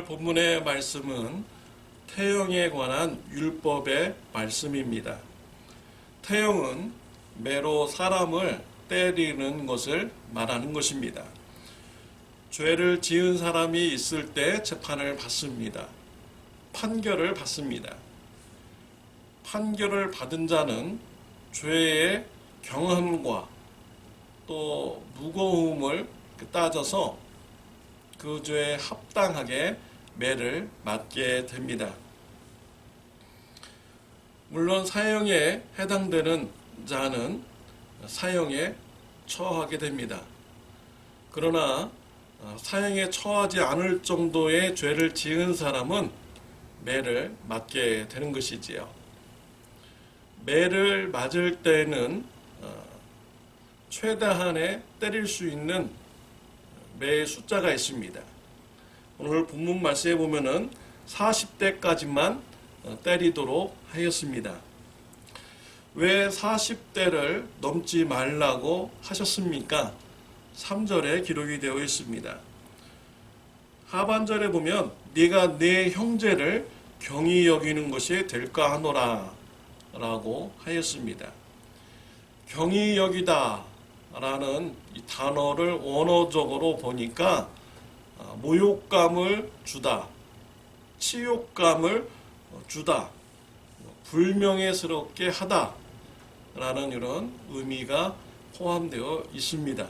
본문의 말씀은 태형에 관한 율법의 말씀입니다. 태형은 매로 사람을 때리는 것을 말하는 것입니다. 죄를 지은 사람이 있을 때 재판을 받습니다. 판결을 받습니다. 판결을 받은 자는 죄의 경함과 또 무거움을 따져서 그 죄에 합당하게 매를 맞게 됩니다. 물론 사형에 해당되는 자는 사형에 처하게 됩니다. 그러나 사형에 처하지 않을 정도의 죄를 지은 사람은 매를 맞게 되는 것이지요. 매를 맞을 때는 최다한에 때릴 수 있는 매의 숫자가 있습니다. 오늘 본문 말씀에 보면은 40대까지만 때리도록 하였습니다. 왜 40대를 넘지 말라고 하셨습니까? 3절에 기록이 되어 있습니다. 하반절에 보면 네가 네 형제를 경히 여기는 것이 될까 하노라 라고 하였습니다. 경히 여기다 라는 이 단어를 원어적으로 보니까 모욕감을 주다, 치욕감을 주다, 불명예스럽게 하다 라는 이런 의미가 포함되어 있습니다.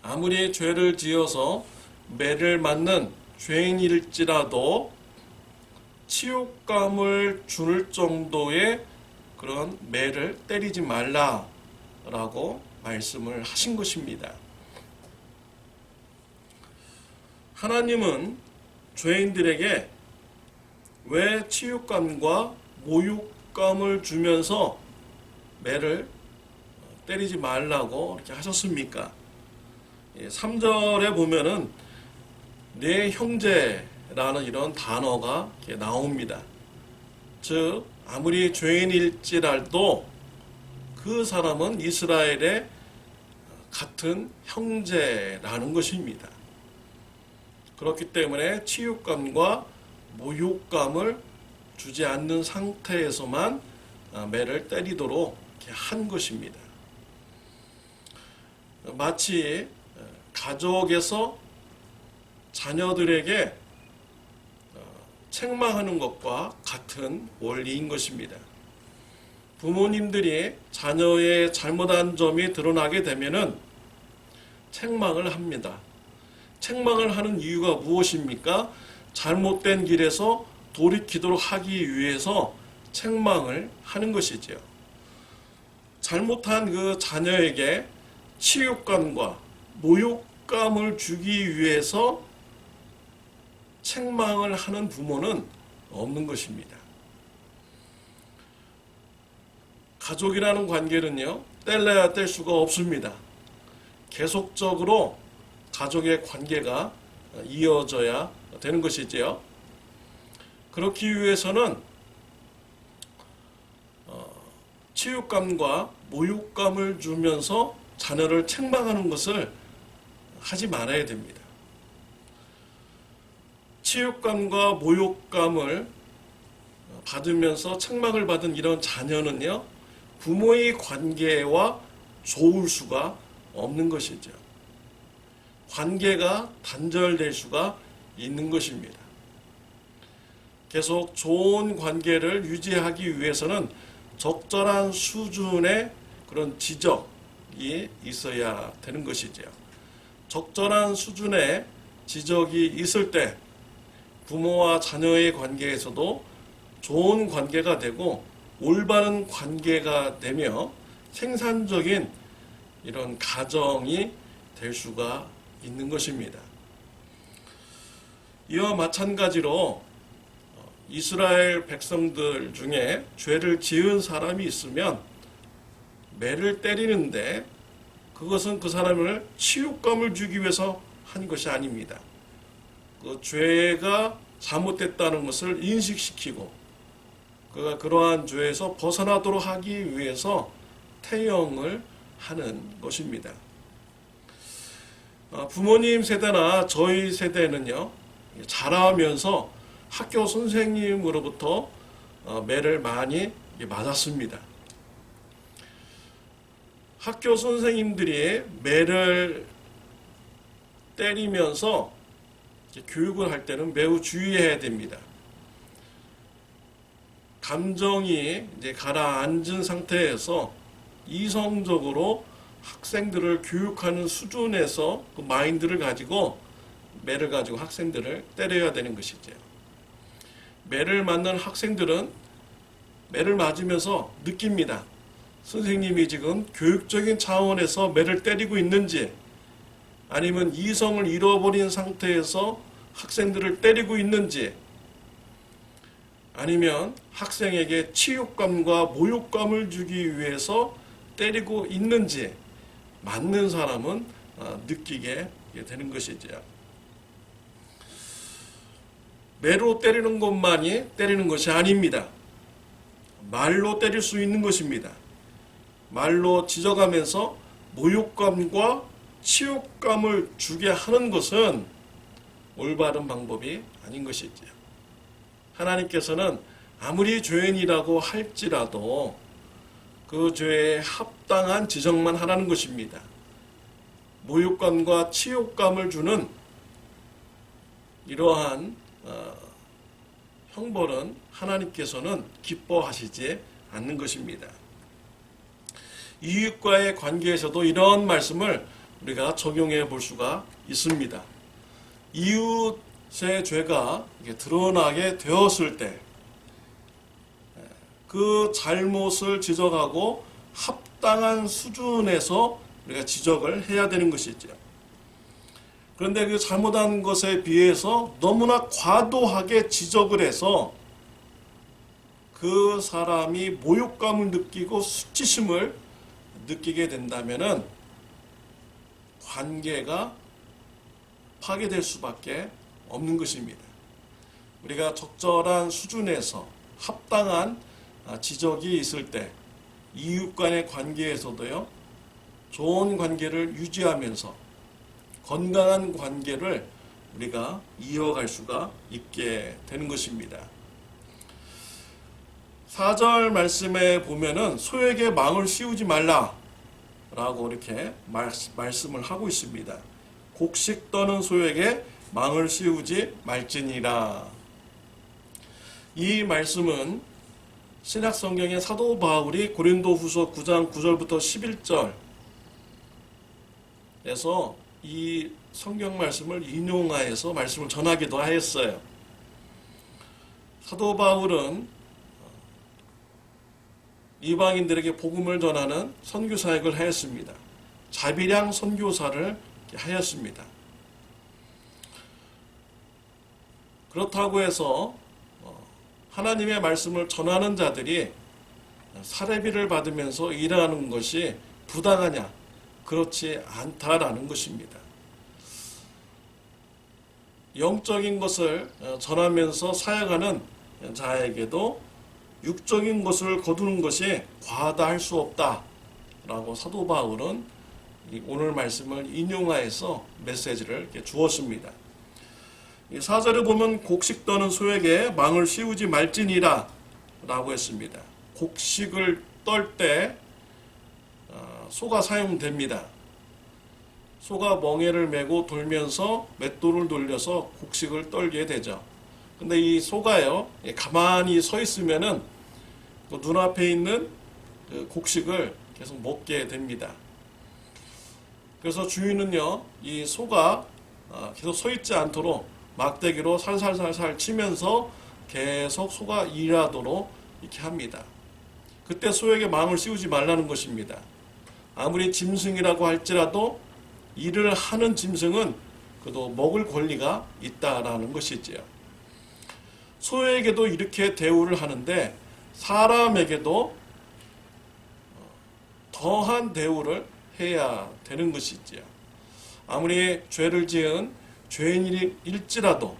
아무리 죄를 지어서 매를 맞는 죄인일지라도 치욕감을 줄 정도의 그런 매를 때리지 말라라고 말씀을 하신 것입니다. 하나님은 죄인들에게 왜 치욕감과 모욕감을 주면서 매를 때리지 말라고 이렇게 하셨습니까? 3절에 보면은 내 형제라는 이런 단어가 이렇게 나옵니다. 즉 아무리 죄인일지라도 그 사람은 이스라엘의 같은 형제라는 것입니다. 그렇기 때문에 치욕감과 모욕감을 주지 않는 상태에서만 매를 때리도록 이렇게 한 것입니다. 마치 가족에서 자녀들에게 책망하는 것과 같은 원리인 것입니다. 부모님들이 자녀의 잘못한 점이 드러나게 되면은 책망을 합니다. 책망을 하는 이유가 무엇입니까? 잘못된 길에서 돌이키도록 하기 위해서 책망을 하는 것이지요. 잘못한 그 자녀에게 치욕감과 모욕감을 주기 위해서 책망을 하는 부모는 없는 것입니다. 가족이라는 관계는요, 뗄래야 뗄 수가 없습니다. 계속적으로 가족의 관계가 이어져야 되는 것이지요. 그렇기 위해서는 치욕감과 모욕감을 주면서 자녀를 책망하는 것을 하지 말아야 됩니다. 치욕감과 모욕감을 받으면서 책망을 받은 이런 자녀는요, 부모의 관계와 좋을 수가 없는 것이죠. 관계가 단절될 수가 있는 것입니다. 계속 좋은 관계를 유지하기 위해서는 적절한 수준의 그런 지적이 있어야 되는 것이죠. 적절한 수준의 지적이 있을 때 부모와 자녀의 관계에서도 좋은 관계가 되고 올바른 관계가 되며 생산적인 이런 가정이 될 수가 있는 것입니다. 이와 마찬가지로 이스라엘 백성들 중에 죄를 지은 사람이 있으면 매를 때리는데 그것은 그 사람을 치욕감을 주기 위해서 한 것이 아닙니다. 그 죄가 잘못됐다는 것을 인식시키고 그가 그러한 죄에서 벗어나도록 하기 위해서 태형을 하는 것입니다. 부모님 세대나 저희 세대는요, 자라면서 학교 선생님으로부터 매를 많이 맞았습니다. 학교 선생님들이 매를 때리면서 교육을 할 때는 매우 주의해야 됩니다. 감정이 이제 가라앉은 상태에서 이성적으로 학생들을 교육하는 수준에서 그 마인드를 가지고 매를 가지고 학생들을 때려야 되는 것이죠. 매를 맞는 학생들은 매를 맞으면서 느낍니다. 선생님이 지금 교육적인 차원에서 매를 때리고 있는지, 아니면 이성을 잃어버린 상태에서 학생들을 때리고 있는지, 아니면 학생에게 치욕감과 모욕감을 주기 위해서 때리고 있는지 맞는 사람은 느끼게 되는 것이죠. 매로 때리는 것만이 때리는 것이 아닙니다. 말로 때릴 수 있는 것입니다. 말로 지적하면서 모욕감과 치욕감을 주게 하는 것은 올바른 방법이 아닌 것이죠. 하나님께서는 아무리 죄인이라고 할지라도 그 죄에 합당한 지적만 하라는 것입니다. 모욕감과 치욕감을 주는 이러한 형벌은 하나님께서는 기뻐하시지 않는 것입니다. 이웃과의 관계에서도 이런 말씀을 우리가 적용해 볼 수가 있습니다. 이웃의 죄가 드러나게 되었을 때 그 잘못을 지적하고 합당한 수준에서 우리가 지적을 해야 되는 것이죠. 그런데 그 잘못한 것에 비해서 너무나 과도하게 지적을 해서 그 사람이 모욕감을 느끼고 수치심을 느끼게 된다면은 관계가 파괴될 수밖에 없는 것입니다. 우리가 적절한 수준에서 합당한 지적이 있을 때 이웃 간의 관계에서도요, 좋은 관계를 유지하면서 건강한 관계를 우리가 이어갈 수가 있게 되는 것입니다. 4절 말씀에 보면은 소에게 망을 씌우지 말라라고 이렇게 말씀을 하고 있습니다. 곡식 떠는 소에게 망을 씌우지 말지니라. 이 말씀은 신약성경의 사도 바울이 고린도후서 9장 9절부터 11절에서 이 성경 말씀을 인용하여서 말씀을 전하기도 하였어요. 사도 바울은 이방인들에게 복음을 전하는 선교 사역을 하였습니다. 자비량 선교사를 하였습니다. 그렇다고 해서 하나님의 말씀을 전하는 자들이 사례비를 받으면서 일하는 것이 부당하냐? 그렇지 않다라는 것입니다. 영적인 것을 전하면서 사역하는 자에게도 육적인 것을 거두는 것이 과다할 수 없다라고 사도 바울은 오늘 말씀을 인용하여서 메시지를 이렇게 주었습니다. 4절에 보면 곡식 떠는 소에게 망을 씌우지 말지니라 라고 했습니다. 곡식을 떨 때 소가 사용됩니다. 소가 멍에를 메고 돌면서 맷돌을 돌려서 곡식을 떨게 되죠. 근데 이 소가요, 가만히 서 있으면은 눈앞에 있는 곡식을 계속 먹게 됩니다. 그래서 주인은요, 이 소가 계속 서 있지 않도록 막대기로 살살살살 치면서 계속 소가 일하도록 이렇게 합니다. 그때 소에게 망을 씌우지 말라는 것입니다. 아무리 짐승이라고 할지라도 일을 하는 짐승은 그래도 먹을 권리가 있다라는 것이지요. 소에게도 이렇게 대우를 하는데 사람에게도 더한 대우를 해야 되는 것이지요. 아무리 죄를 지은 죄인일지라도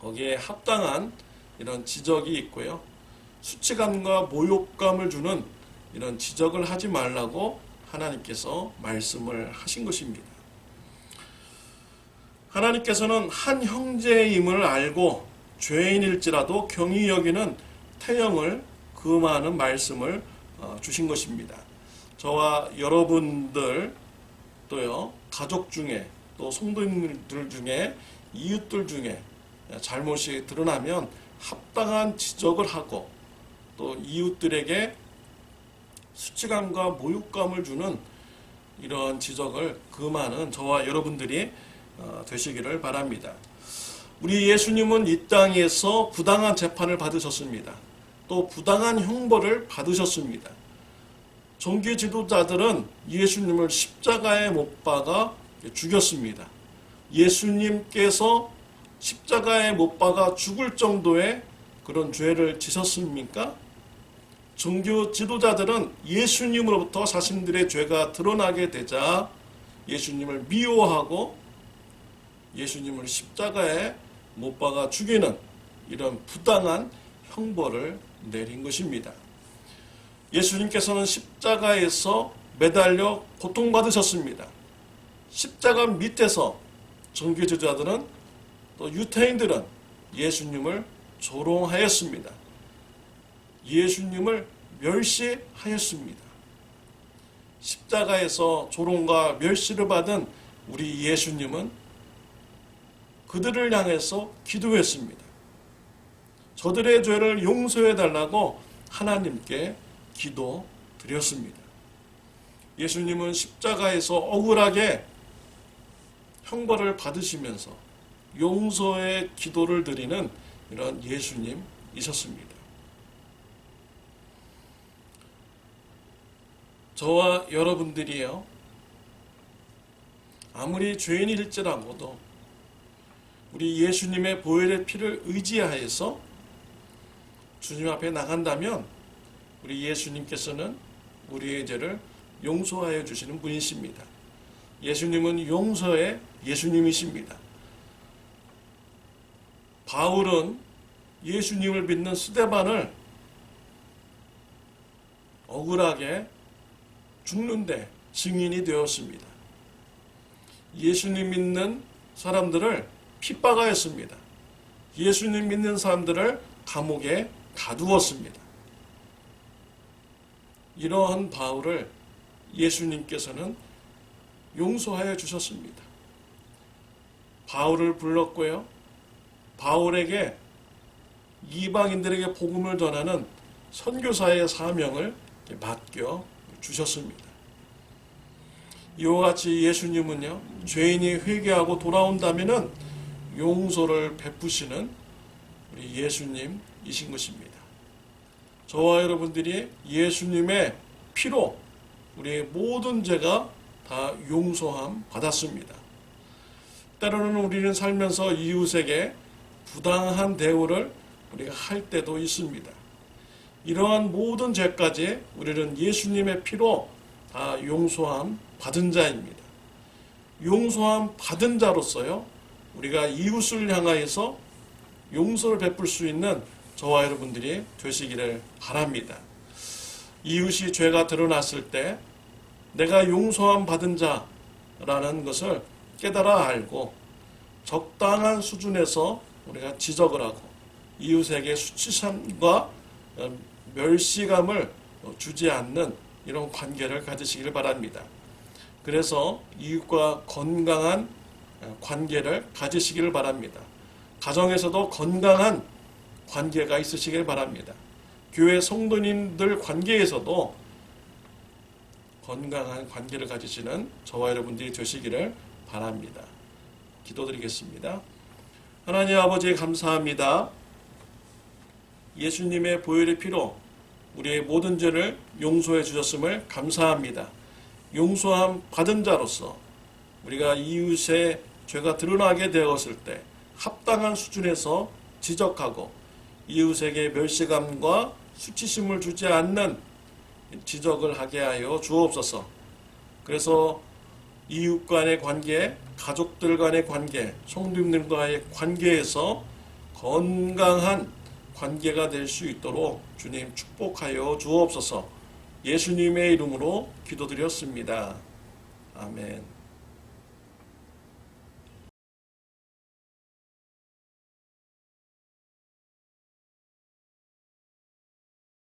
거기에 합당한 이런 지적이 있고요. 수치감과 모욕감을 주는 이런 지적을 하지 말라고 하나님께서 말씀을 하신 것입니다. 하나님께서는 한 형제임을 알고 죄인일지라도 경히 여기는 태형을 금하는 말씀을 주신 것입니다. 저와 여러분들 또요, 가족 중에 또 성도님들 중에 이웃들 중에 잘못이 드러나면 합당한 지적을 하고 또 이웃들에게 수치감과 모욕감을 주는 이런 지적을 금하는 저와 여러분들이 되시기를 바랍니다. 우리 예수님은 이 땅에서 부당한 재판을 받으셨습니다. 또 부당한 형벌을 받으셨습니다. 종교 지도자들은 예수님을 십자가에 못 박아 죽였습니다. 예수님께서 십자가에 못 박아 죽을 정도의 그런 죄를 지셨습니까? 종교 지도자들은 예수님으로부터 자신들의 죄가 드러나게 되자 예수님을 미워하고 예수님을 십자가에 못 박아 죽이는 이런 부당한 형벌을 내린 것입니다. 예수님께서는 십자가에서 매달려 고통받으셨습니다. 십자가 밑에서 종교 지도자들은 또 유태인들은 예수님을 조롱하였습니다. 예수님을 멸시하였습니다. 십자가에서 조롱과 멸시를 받은 우리 예수님은 그들을 향해서 기도했습니다. 저들의 죄를 용서해 달라고 하나님께 기도드렸습니다. 예수님은 십자가에서 억울하게 형벌을 받으시면서 용서의 기도를 드리는 이런 예수님이셨습니다. 저와 여러분들이요, 아무리 죄인일지라고도 우리 예수님의 보혈의 피를 의지하여서 주님 앞에 나간다면 우리 예수님께서는 우리의 죄를 용서하여 주시는 분이십니다. 예수님은 용서의 예수님이십니다. 바울은 예수님을 믿는 스데반을 억울하게 죽는데 증인이 되었습니다. 예수님 믿는 사람들을 핍박하였습니다. 예수님 믿는 사람들을 감옥에 가두었습니다. 이러한 바울을 예수님께서는 용서하여 주셨습니다. 바울을 불렀고요, 바울에게 이방인들에게 복음을 전하는 선교사의 사명을 맡겨 주셨습니다. 이와 같이 예수님은요, 죄인이 회개하고 돌아온다면은 용서를 베푸시는 우리 예수님이신 것입니다. 저와 여러분들이 예수님의 피로 우리의 모든 죄가 다 용서함 받았습니다. 때로는 우리는 살면서 이웃에게 부당한 대우를 우리가 할 때도 있습니다. 이러한 모든 죄까지 우리는 예수님의 피로 다 용서함 받은 자입니다. 용서함 받은 자로서요, 우리가 이웃을 향하여서 용서를 베풀 수 있는 저와 여러분들이 되시기를 바랍니다. 이웃이 죄가 드러났을 때 내가 용서함 받은 자라는 것을 깨달아 알고 적당한 수준에서 우리가 지적을 하고 이웃에게 수치심과 멸시감을 주지 않는 이런 관계를 가지시기를 바랍니다. 그래서 이웃과 건강한 관계를 가지시기를 바랍니다. 가정에서도 건강한 관계가 있으시길 바랍니다. 교회 성도님들 관계에서도 건강한 관계를 가지시는 저와 여러분들이 되시기를 바랍니다. 기도드리겠습니다. 하나님 아버지 감사합니다. 예수님의 보혈의 피로 우리의 모든 죄를 용서해 주셨음을 감사합니다. 용서함 받은 자로서 우리가 이웃의 죄가 드러나게 되었을 때 합당한 수준에서 지적하고 이웃에게 멸시감과 수치심을 주지 않는 지적을 하게 하여 주옵소서. 그래서 이웃 간의 관계, 가족들 간의 관계, 성도님들과의 관계에서 건강한 관계가 될 수 있도록 주님 축복하여 주옵소서. 예수님의 이름으로 기도드렸습니다. 아멘.